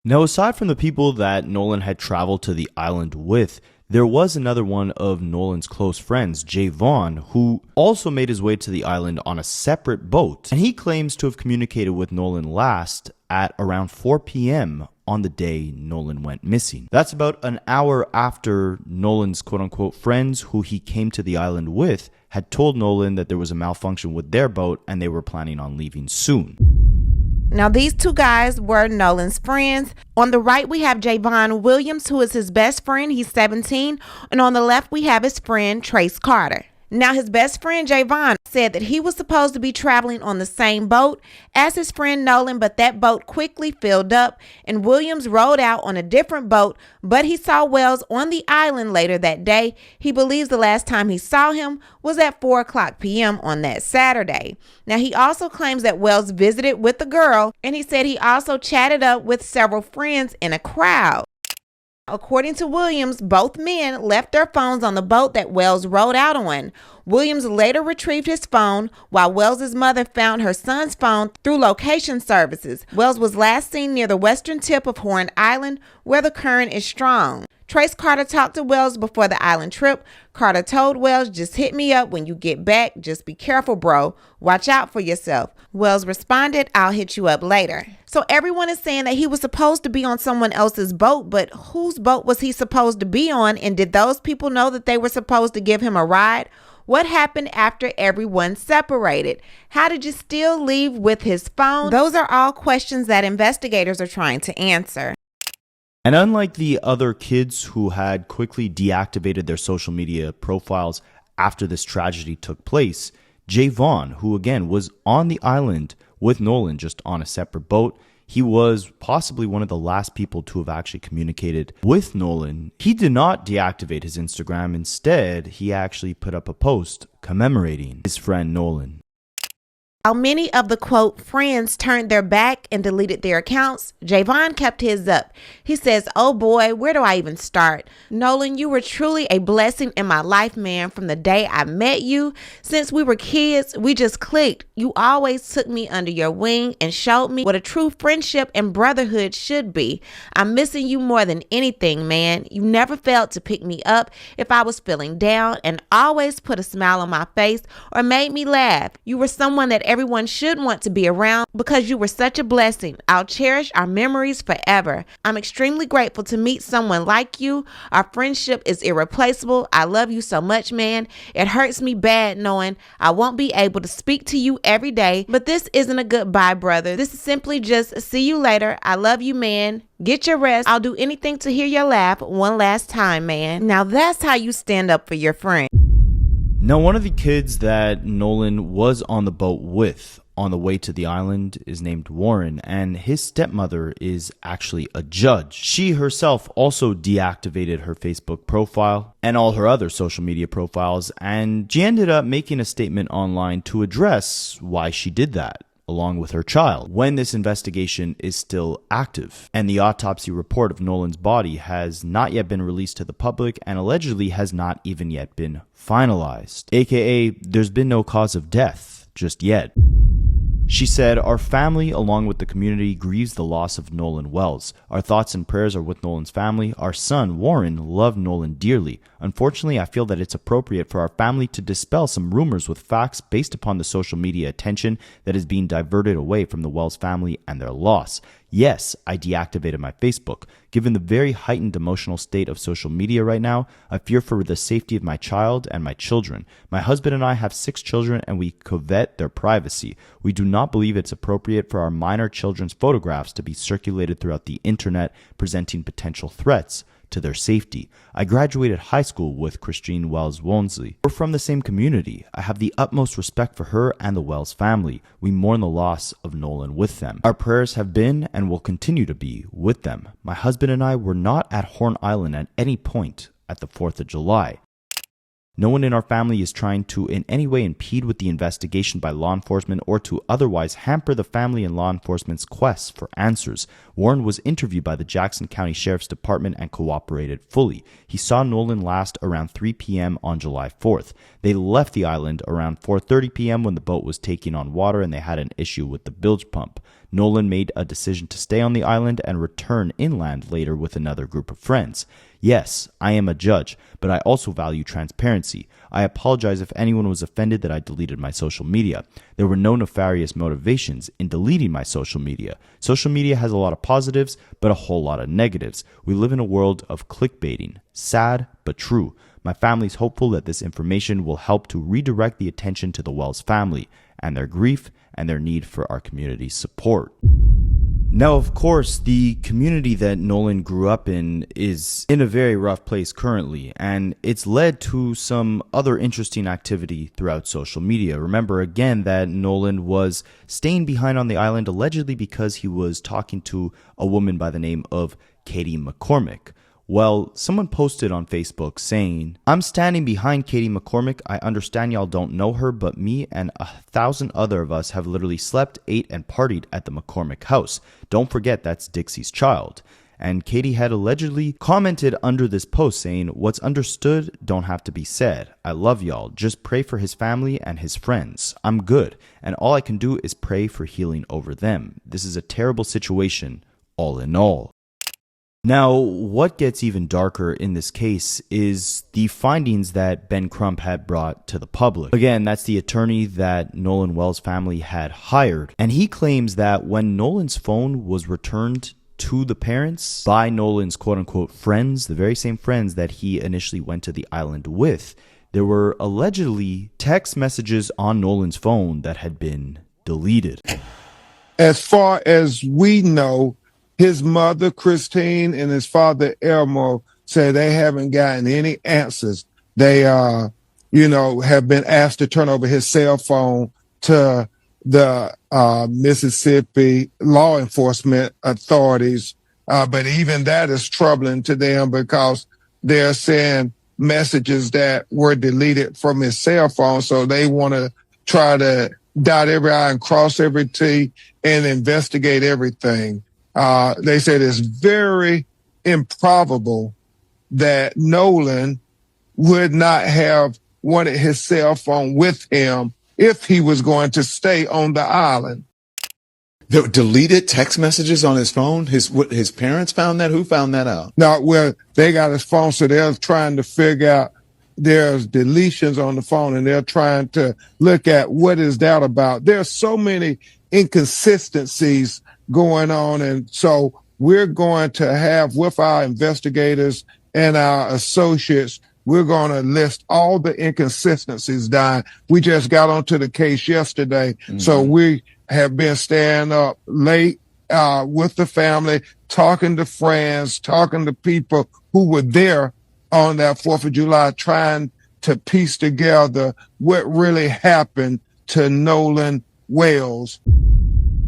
Now, aside from the people that Nolan had traveled to the island with, There was another one of Nolan's close friends, Javon, who also made his way to the island on a separate boat, and he claims to have communicated with Nolan last at around 4 p.m. on the day Nolan went missing. That's about an hour after Nolan's quote-unquote friends who he came to the island with had told Nolan that there was a malfunction with their boat and they were planning on leaving soon. Now, these two guys were Nolan's friends. On the right, we have Javon Williams, who is his best friend. He's 17. And on the left, we have his friend, Trace Carter. Now, his best friend, Javon, said that he was supposed to be traveling on the same boat as his friend Nolan, but that boat quickly filled up, and Williams rode out on a different boat, but he saw Wells on the island later that day. He believes the last time he saw him was at 4:00 p.m. on that Saturday. Now, he also claims that Wells visited with the girl, and he said he also chatted up with several friends in a crowd. According to Williams, both men left their phones on the boat that Wells rode out on. Williams later retrieved his phone, while Wells' mother found her son's phone through location services. Wells was last seen near the western tip of Horn Island, where the current is strong. Trace Carter talked to Wells before the island trip. Carter told Wells, "Just hit me up when you get back. Just be careful, bro. Watch out for yourself." Wells responded, "I'll hit you up later." So everyone is saying that he was supposed to be on someone else's boat, but whose boat was he supposed to be on? And did those people know that they were supposed to give him a ride? What happened after everyone separated? How did you still leave with his phone? Those are all questions that investigators are trying to answer. And unlike the other kids who had quickly deactivated their social media profiles after this tragedy took place, Javon, who again was on the island with Nolan just on a separate boat, he was possibly one of the last people to have actually communicated with Nolan. He did not deactivate his Instagram. Instead, he actually put up a post commemorating his friend Nolan. While many of the, quote, friends turned their back and deleted their accounts, Javon kept his up. He says, "Oh boy, where do I even start? Nolan, you were truly a blessing in my life, man. From the day I met you, since we were kids, we just clicked. You always took me under your wing and showed me what a true friendship and brotherhood should be. I'm missing you more than anything, man. You never failed to pick me up if I was feeling down and always put a smile on my face or made me laugh. You were someone that everyone should want to be around because you were such a blessing. I'll cherish our memories forever. I'm extremely grateful to meet someone like you. Our friendship is irreplaceable. I love you so much, man. It hurts me bad knowing I won't be able to speak to you every day, but this isn't a goodbye, brother. This is simply just see you later. I love you, man. Get your rest. I'll do anything to hear your laugh one last time, man." Now that's how you stand up for your friend. Now, one of the kids that Nolan was on the boat with on the way to the island is named Warren, and his stepmother is actually a judge. She herself also deactivated her Facebook profile and all her other social media profiles, and she ended up making a statement online to address why she did that, along with her child, when this investigation is still active. And the autopsy report of Nolan's body has not yet been released to the public and allegedly has not even yet been finalized, aka there's been no cause of death just yet. She said, "Our family, along with the community, grieves the loss of Nolan Wells. Our thoughts and prayers are with Nolan's family. Our son, Warren, loved Nolan dearly. Unfortunately, I feel that it's appropriate for our family to dispel some rumors with facts based upon the social media attention that is being diverted away from the Wells family and their loss. Yes, I deactivated my Facebook. Given the very heightened emotional state of social media right now, I fear for the safety of my child and my children. My husband and I have 6 children and we covet their privacy. We do not believe it's appropriate for our minor children's photographs to be circulated throughout the internet, presenting potential threats to their safety. I graduated high school with Christine Wells Wownsley. We're from the same community. I have the utmost respect for her and the Wells family. We mourn the loss of Nolan with them. Our prayers have been and will continue to be with them. My husband and I were not at Horn Island at any point at the 4th of July. No one in our family is trying to in any way impede with the investigation by law enforcement or to otherwise hamper the family and law enforcement's quests for answers. Warren was interviewed by the Jackson County Sheriff's Department and cooperated fully. He saw Nolan last around 3 p.m. on July 4th. They left the island around 4:30 p.m. when the boat was taking on water and they had an issue with the bilge pump. Nolan made a decision to stay on the island and return inland later with another group of friends. Yes, I am a judge, but I also value transparency. I apologize if anyone was offended that I deleted my social media. There were no nefarious motivations in deleting my social media. Social media has a lot of positives, but a whole lot of negatives. We live in a world of clickbaiting. Sad, but true. My family's hopeful that this information will help to redirect the attention to the Wells family and their grief and their need for our community's support. Now, of course, the community that Nolan grew up in is in a very rough place currently, and it's led to some other interesting activity throughout social media. Remember again that Nolan was staying behind on the island allegedly because he was talking to a woman by the name of Katie McCormick. Well, someone posted on Facebook saying, "I'm standing behind Katie McCormick. I understand y'all don't know her, but me and 1,000 other of us have literally slept, ate, and partied at the McCormick house. Don't forget that's Dixie's child." And Katie had allegedly commented under this post saying, "What's understood don't have to be said. I love y'all. Just pray for his family and his friends. I'm good, and all I can do is pray for healing over them. This is a terrible situation, all in all." Now, what gets even darker in this case is the findings that Ben Crump had brought to the public. Again, that's the attorney that Nolan Wells' family had hired. And he claims that when Nolan's phone was returned to the parents by Nolan's quote-unquote friends, the very same friends that he initially went to the island with, there were allegedly text messages on Nolan's phone that had been deleted. As far as we know, his mother, Christine, and his father, Elmo, say they haven't gotten any answers. They, have been asked to turn over his cell phone to the Mississippi law enforcement authorities. But even that is troubling to them because they're saying messages that were deleted from his cell phone. So they want to try to dot every I and cross every T and investigate everything. They said it's very improbable that Nolan would not have wanted his cell phone with him if he was going to stay on the island. The deleted text messages on his phone? His parents found that? Who found that out? No, well, they got his phone, so they're trying to figure out there's deletions on the phone, and they're trying to look at what is that about. There's so many inconsistencies going on. And so we're going to have with our investigators and our associates, we're going to list all the inconsistencies down. We just got onto the case yesterday. Mm-hmm. So we have been staying up late with the family, talking to friends, talking to people who were there on that 4th of July, trying to piece together what really happened to Nolan Wells.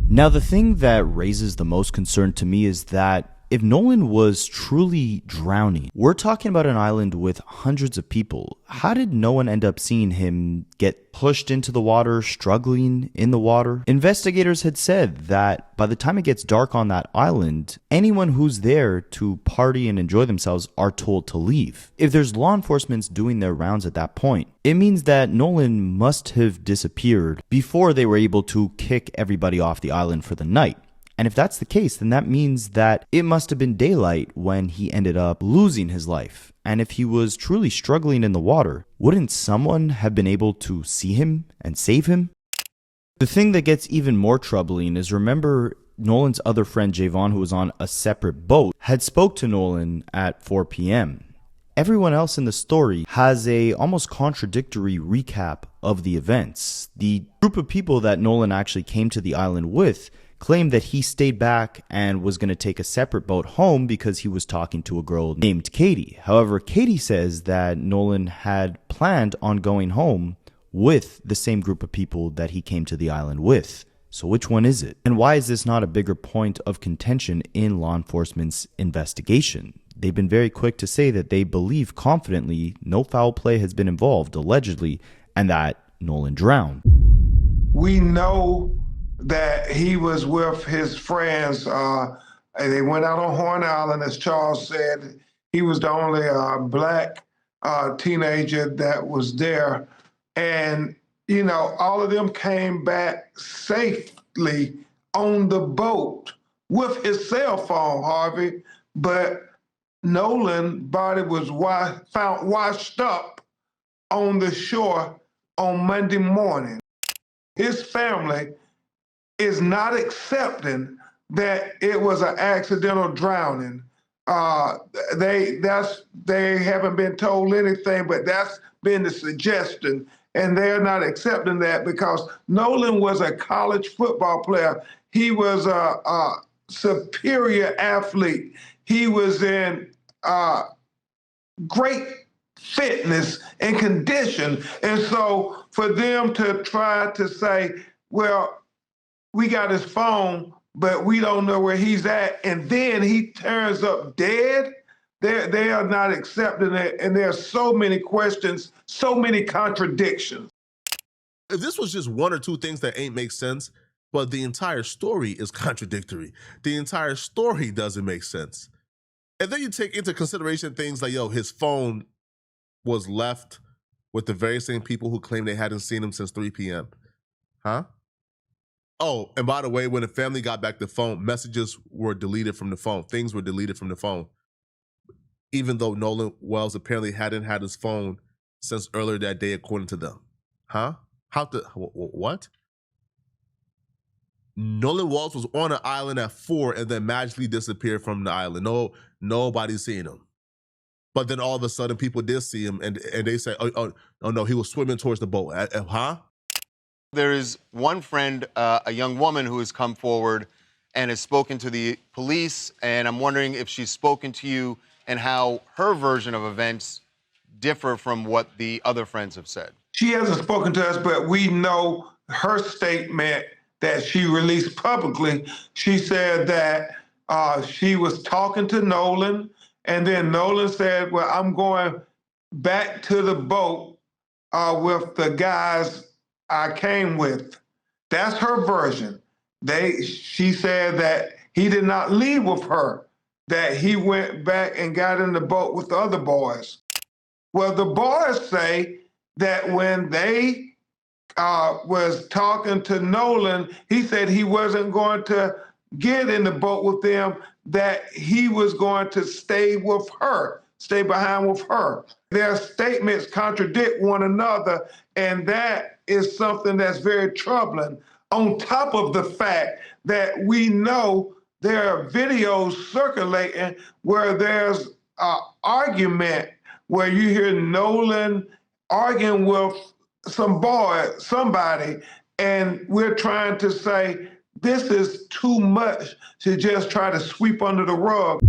Now, the thing that raises the most concern to me is that if Nolan was truly drowning, we're talking about an island with hundreds of people. How did no one end up seeing him get pushed into the water, struggling in the water? Investigators had said that by the time it gets dark on that island, anyone who's there to party and enjoy themselves are told to leave. If there's law enforcement doing their rounds at that point, it means that Nolan must have disappeared before they were able to kick everybody off the island for the night. And if that's the case, then that means that it must have been daylight when he ended up losing his life. And if he was truly struggling in the water, wouldn't someone have been able to see him and save him? The thing that gets even more troubling is, remember, Nolan's other friend Javon, who was on a separate boat, had spoke to Nolan at 4 p.m. Everyone else in the story has a almost contradictory recap of the events. The group of people that Nolan actually came to the island with claimed that he stayed back and was going to take a separate boat home because he was talking to a girl named Katie. However, Katie says that Nolan had planned on going home with the same group of people that he came to the island with. So which one is it? And why is this not a bigger point of contention in law enforcement's investigation? They've been very quick to say that they believe confidently no foul play has been involved, allegedly, and that Nolan drowned. We know that he was with his friends. They went out on Horn Island, as Charles said. He was the only black teenager that was there. And, all of them came back safely on the boat with his cell phone, Harvey. But Nolan's body was found washed up on the shore on Monday morning. His family is not accepting that it was an accidental drowning. They haven't been told anything, but that's been the suggestion, and they're not accepting that because Nolan was a college football player. He was a superior athlete. He was in great fitness and condition, and so for them to try to say, well, we got his phone, but we don't know where he's at, and then he turns up dead. They are not accepting it, and there are so many questions, so many contradictions. If this was just one or two things that ain't make sense, but the entire story is contradictory. The entire story doesn't make sense. And then you take into consideration things like, yo, his phone was left with the very same people who claim they hadn't seen him since 3 p.m. Huh? Oh, and by the way, when the family got back the phone, messages were deleted from the phone. Things were deleted from the phone. Even though Nolan Wells apparently hadn't had his phone since earlier that day, according to them. Huh? What? Nolan Wells was on an island at 4 and then magically disappeared from the island. Nobody's seen him. But then all of a sudden people did see him and they say, oh no, he was swimming towards the boat. Huh? There is one friend, a young woman who has come forward and has spoken to the police, and I'm wondering if she's spoken to you and how her version of events differ from what the other friends have said. She hasn't spoken to us, but we know her statement that she released publicly. She said that she was talking to Nolan, and then Nolan said, well, I'm going back to the boat with the guys I came with. That's her version. She said that he did not leave with her, that he went back and got in the boat with the other boys. Well, the boys say that when they was talking to Nolan, he said he wasn't going to get in the boat with them, that he was going to stay with her, stay behind with her. Their statements contradict one another, and that is something that's very troubling. On top of the fact that we know there are videos circulating where there's an argument where you hear Nolan arguing with somebody, and we're trying to say this is too much to just try to sweep under the rug.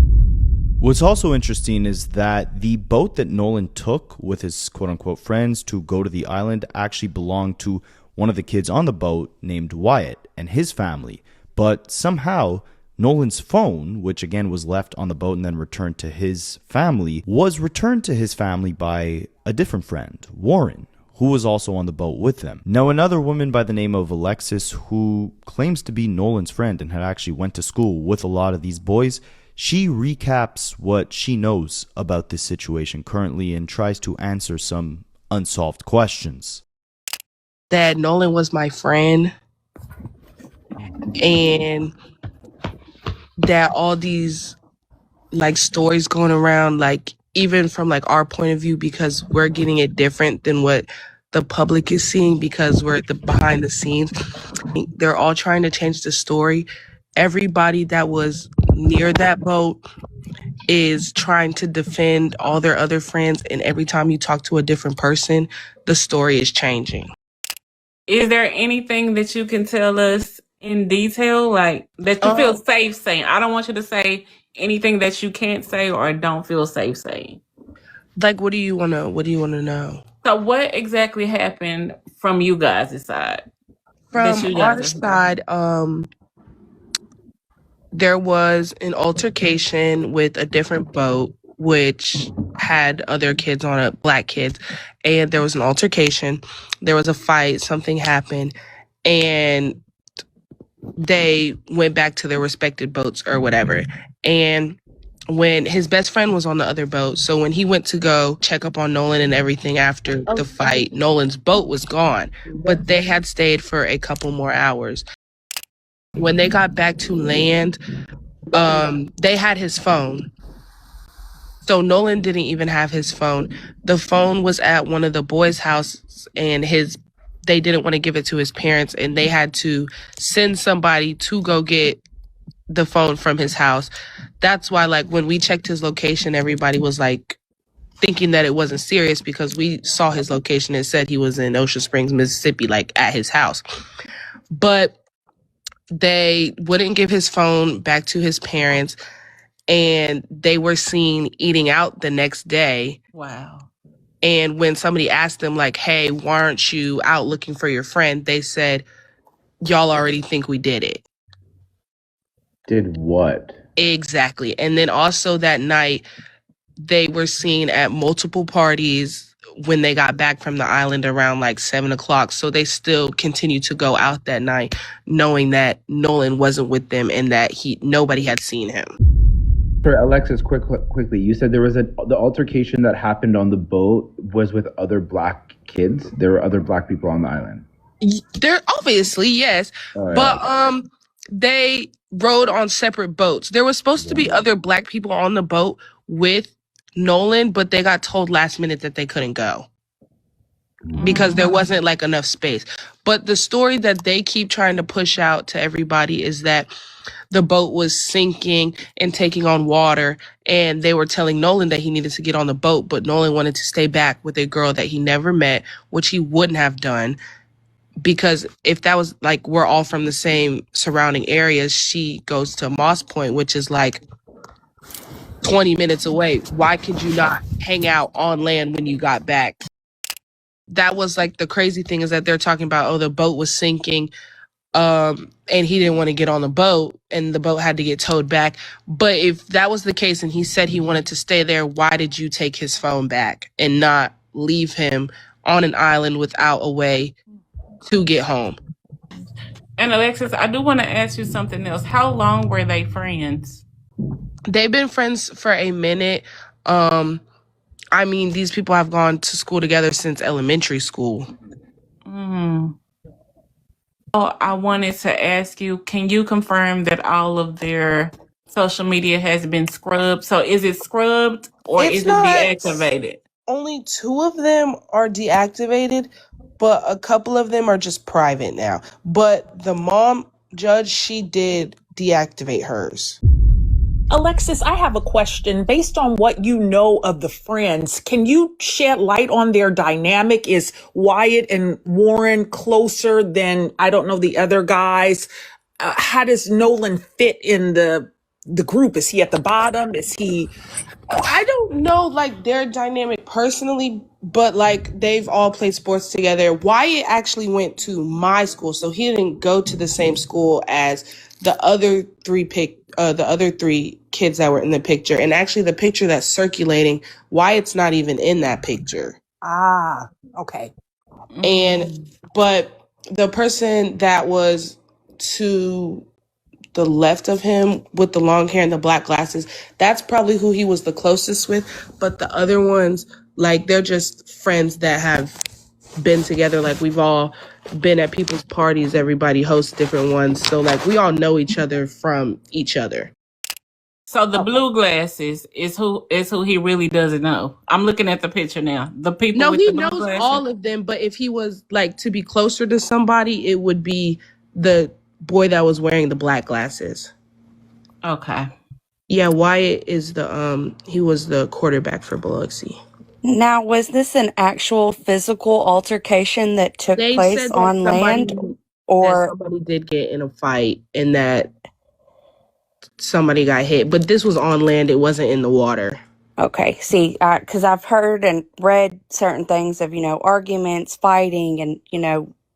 What's also interesting is that the boat that Nolan took with his quote-unquote friends to go to the island actually belonged to one of the kids on the boat named Wyatt and his family. But somehow, Nolan's phone, which again was left on the boat and then returned to his family, was returned to his family by a different friend, Warren, who was also on the boat with them. Now, another woman by the name of Alexis, who claims to be Nolan's friend and had actually went to school with a lot of these boys, she recaps what she knows about this situation currently and tries to answer some unsolved questions. That Nolan was my friend, and that all these like stories going around, like even from like our point of view, because we're getting it different than what the public is seeing because we're at the behind the scenes. They're all trying to change the story. Everybody that was near that boat is trying to defend all their other friends, and every time you talk to a different person, the story is changing. Is there anything that you can tell us in detail, like that you feel safe saying? I don't want you to say anything that you can't say or don't feel safe saying. Like, what do you want to know? So what exactly happened from you guys' side? From our side, there was an altercation with a different boat, which had other kids on it, black kids. And there was an altercation. There was a fight. Something happened. And they went back to their respective boats or whatever. And when his best friend was on the other boat, so when he went to go check up on Nolan and everything after the fight, Nolan's boat was gone. But they had stayed for a couple more hours. When they got back to land, they had his phone. So Nolan didn't even have his phone. The phone was at one of the boys' houses, and they didn't want to give it to his parents, and they had to send somebody to go get the phone from his house. That's why, like, when we checked his location, everybody was like thinking that it wasn't serious because we saw his location and said he was in Ocean Springs, Mississippi, like at his house. But they wouldn't give his phone back to his parents, and they were seen eating out the next day. Wow. And when somebody asked them, like, hey, why aren't you out looking for your friend? They said, y'all already think we did it. Did what? Exactly. And then also that night, they were seen at multiple parties when they got back from the island around like 7 o'clock. So they still continued to go out that night, knowing that Nolan wasn't with them and that nobody had seen him. Sorry, Alexis, quickly, you said there was the altercation that happened on the boat was with other black kids. There were other black people on the island. There obviously, yes. But they rode on separate boats. There was supposed to be other black people on the boat with Nolan, but they got told last minute that they couldn't go because there wasn't like enough space. But the story that they keep trying to push out to everybody is that the boat was sinking and taking on water, and they were telling Nolan that he needed to get on the boat, but Nolan wanted to stay back with a girl that he never met, which he wouldn't have done, because if that was like we're all from the same surrounding areas, she goes to Moss Point, which is like 20 minutes away. Why could you not hang out on land when you got back? That was like the crazy thing, is that they're talking about, oh, the boat was sinking, and he didn't want to get on the boat, and the boat had to get towed back. But if that was the case and he said he wanted to stay there, why did you take his phone back and not leave him on an island without a way to get home? And Alexis, I do want to ask you something else. How long were they friends? They've been friends for a minute. I mean, these people have gone to school together since elementary school. I wanted to ask you, can you confirm that all of their social media has been scrubbed? So is it scrubbed or is it deactivated? Only 2 of them are deactivated, but a couple of them are just private now. But the mom judge, she did deactivate hers. Alexis, I have a question. Based on what you know of the friends, can you shed light on their dynamic? Is Wyatt and Warren closer than, I don't know, the other guys? How does Nolan fit in the group? Is he at the bottom? Is he... I don't know, like, their dynamic personally, but, like, they've all played sports together. Wyatt actually went to my school, so he didn't go to the same school as the other 3 kids that were in the picture. And actually, the picture that's circulating, Wyatt's not even in that picture. Ah, okay. But the person that was to the left of him with the long hair and the black glasses, that's probably who he was the closest with. But the other ones, like, they're just friends that have been together. Like, we've all been at people's parties. Everybody hosts different ones. So, like, we all know each other from each other. So the blue glasses is who he really doesn't know. I'm looking at the picture now. The people. No, with he the blue knows glasses. all of them. But if he was, like, to be closer to somebody, it would be the boy that was wearing the black glasses. Okay. Yeah, Wyatt is he was the quarterback for Biloxi. Now, was this an actual physical altercation that took place on land? Or somebody did get in a fight and that somebody got hit, but this was on land. It wasn't in the water. Okay, see, because I've heard and read certain things of, arguments, fighting, and,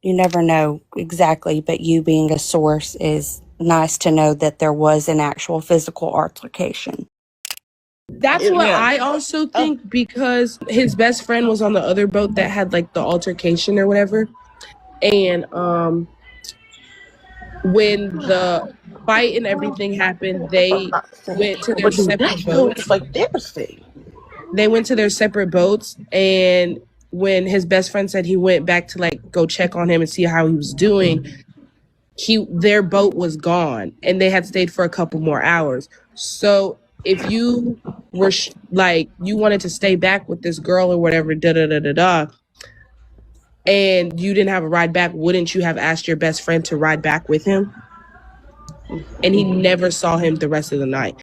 you never know exactly, but you being a source is nice to know that there was an actual physical altercation. That's what I also think, because his best friend was on the other boat that had, like, the altercation or whatever. And when the fight and everything happened, they went to their separate boats. It's like their thing. They went to their separate boats, and when his best friend said he went back to, like, go check on him and see how he was doing, their boat was gone, and they had stayed for a couple more hours. So if you were like, you wanted to stay back with this girl or whatever, and you didn't have a ride back, wouldn't you have asked your best friend to ride back with him? And he never saw him the rest of the night.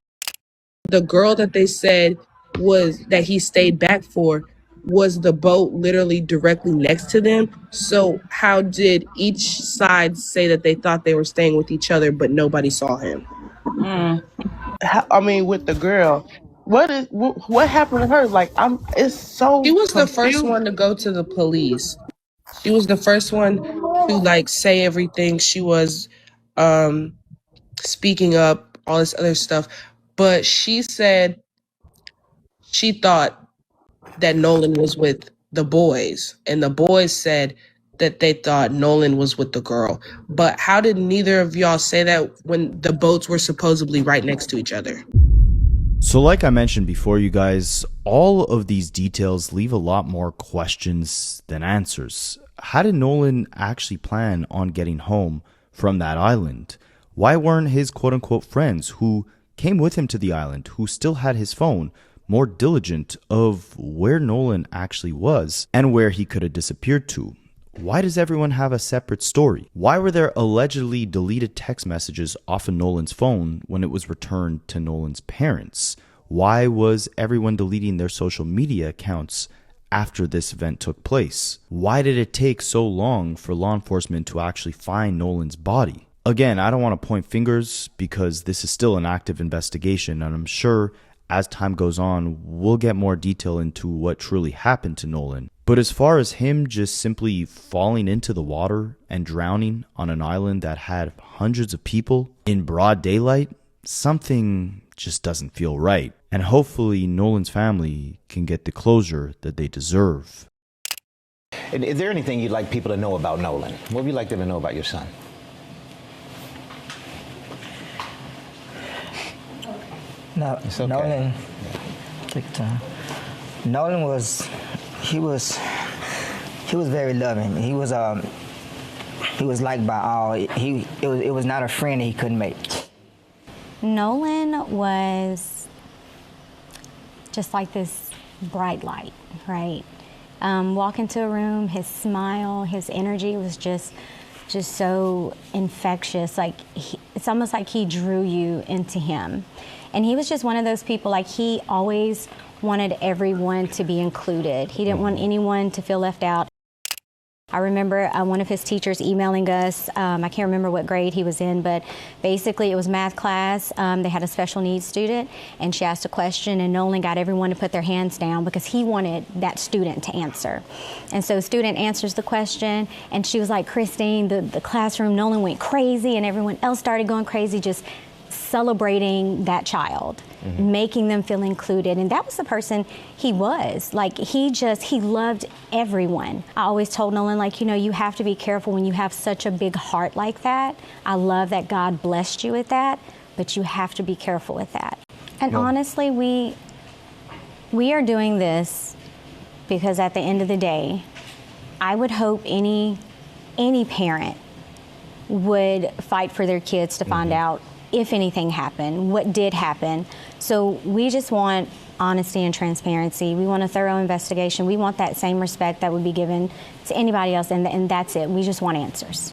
The girl that they said that he stayed back for was the boat literally directly next to them. So how did each side say that they thought they were staying with each other, but nobody saw him? I mean, with the girl, what happened to her? Like, it's so. She was the confused. first one to go to the police. She was the first one to like say everything. She was speaking up, all this other stuff. But she said she thought that Nolan was with the boys, and the boys said that they thought Nolan was with the girl. But how did neither of y'all say that when the boats were supposedly right next to each other? So like I mentioned before, you guys, all of these details leave a lot more questions than answers. How did Nolan actually plan on getting home from that island? Why weren't his quote-unquote friends who came with him to the island, who still had his phone, more diligent of where Nolan actually was and where he could have disappeared to? Why does everyone have a separate story? Why were there allegedly deleted text messages off of Nolan's phone when it was returned to Nolan's parents? Why was everyone deleting their social media accounts after this event took place? Why did it take so long for law enforcement to actually find Nolan's body? Again, I don't want to point fingers because this is still an active investigation, and I'm sure as time goes on, we'll get more detail into what truly happened to Nolan. But as far as him just simply falling into the water and drowning on an island that had hundreds of people in broad daylight, something just doesn't feel right. And hopefully Nolan's family can get the closure that they deserve. And is there anything you'd like people to know about Nolan? What would you like them to know about your son? No, okay. Nolan. Take your time. Nolan was very loving. He was liked by all. It was not a friend he couldn't make. Nolan was just like this bright light, right? Walk into a room, his smile, his energy was just so infectious. Like it's almost like he drew you into him. And he was just one of those people, like he always wanted everyone to be included. He didn't want anyone to feel left out. I remember one of his teachers emailing us. I can't remember what grade he was in, but basically it was math class. They had a special needs student, and she asked a question, and Nolan got everyone to put their hands down because he wanted that student to answer. And so the student answers the question, and she was like, Christine, the classroom, Nolan went crazy, and everyone else started going crazy, just celebrating that child, making them feel included. And that was the person he was. Like he loved everyone. I always told Nolan, like, you have to be careful when you have such a big heart like that. I love that God blessed you with that, but you have to be careful with that. And honestly, we are doing this because at the end of the day, I would hope any parent would fight for their kids to find out if anything happened, what did happen. So we just want honesty and transparency. We want a thorough investigation. We want that same respect that would be given to anybody else, and that's it. We just want answers.